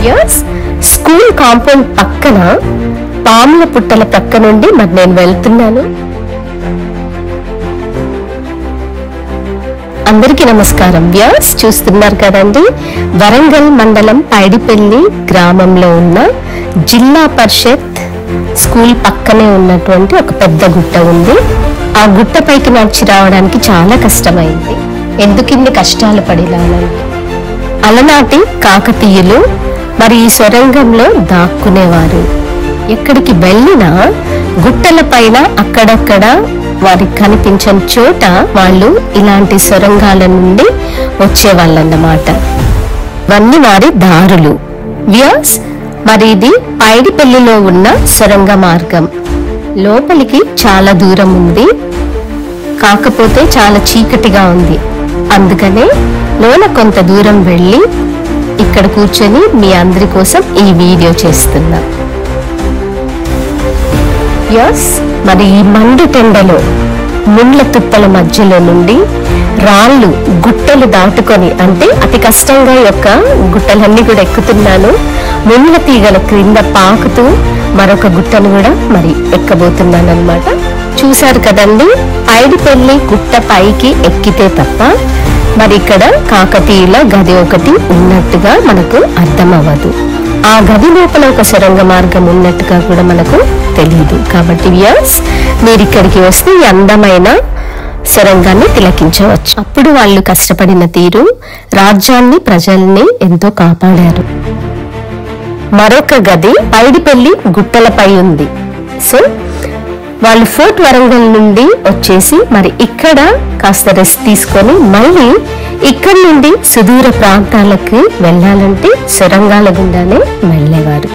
Years school compound పక్కన పాముల పుట్టల పక్క నుండి మరి నేను వెళ్తున్నాను. అందరికీ నమస్కారం. వ్యూస్ చూస్తున్నారు కదండి, వరంగల్ మండలం పైడిపల్లి గ్రామంలో ఉన్న జిల్లా పరిషత్ స్కూల్ పక్కనే ఉన్నటువంటి ఒక పెద్ద గుట్ట ఉంది. ఆ గుట్ట పైకి నడిచి రావడానికి చాలా కష్టమైంది. ఎందుకిన్ని కష్టాలు పడినాను? అలనాటి కాకతీయులు మరి ఈ సొరంగంలో దాక్కునేవారు. ఎక్కడికి వెళ్ళినా గుట్టల పైన అక్కడక్కడ వారికి కనిపించని చోట వాళ్ళు ఇలాంటి సొరంగాల నుండి వచ్చేవాళ్ళన్నమాట. ఇవన్నీ వారి దారులు. వ్యూస్ మరి ఇది పైడిపల్లిలో ఉన్న సొరంగ మార్గం. లోపలికి చాలా దూరం ఉంది, కాకపోతే చాలా చీకటిగా ఉంది. అందుకనే లోన కొంత దూరం వెళ్ళి ఇక్కడ కూర్చొని మీ అందరి కోసం ఈ వీడియో చేస్తున్నా. యస్ మరి ఈ మండు టెండలో ముండ్ల తుప్పల మధ్యలో నుండి రాళ్ళు గుట్టలు దాటుకొని, అంటే అతి కష్టంగా యొక్క గుట్టలన్నీ కూడా ఎక్కుతున్నాను. ముండ్ల తీగల క్రింద పాకుతూ మరొక గుట్టను కూడా మరి ఎక్కబోతున్నాను అన్నమాట. చూశారు కదండి, పైడిపల్లి గుట్ట పైకి ఎక్కితే తప్ప మరి ఇక్కడ కాకతీయుల గది ఒకటి ఉన్నట్టుగా మనకు అర్థం అవ్వదు. ఆ గది లోపల ఒక సొరంగ మార్గం ఉన్నట్టుగా కూడా మనకు తెలియదు. కాబట్టి వ్యూస్ మీరు ఇక్కడికి వస్తే ఈ అందమైన సొరంగాన్ని తిలకించవచ్చు. అప్పుడు వాళ్ళు కష్టపడిన తీరు రాజ్యాన్ని ప్రజల్ని ఎంతో కాపాడారు. మరొక గది పైడిపల్లి గుట్టలపై ఉంది. సో వాళ్ళు ఫోర్ట్ వరంగల్ నుండి వచ్చేసి మరి ఇక్కడ కాస్త రెస్ట్ తీసుకొని మళ్ళీ ఇక్కడ నుండి సుదూర ప్రాంతాలకు వెళ్ళాలంటే సొరంగాల గుండానే వెళ్ళేవారు.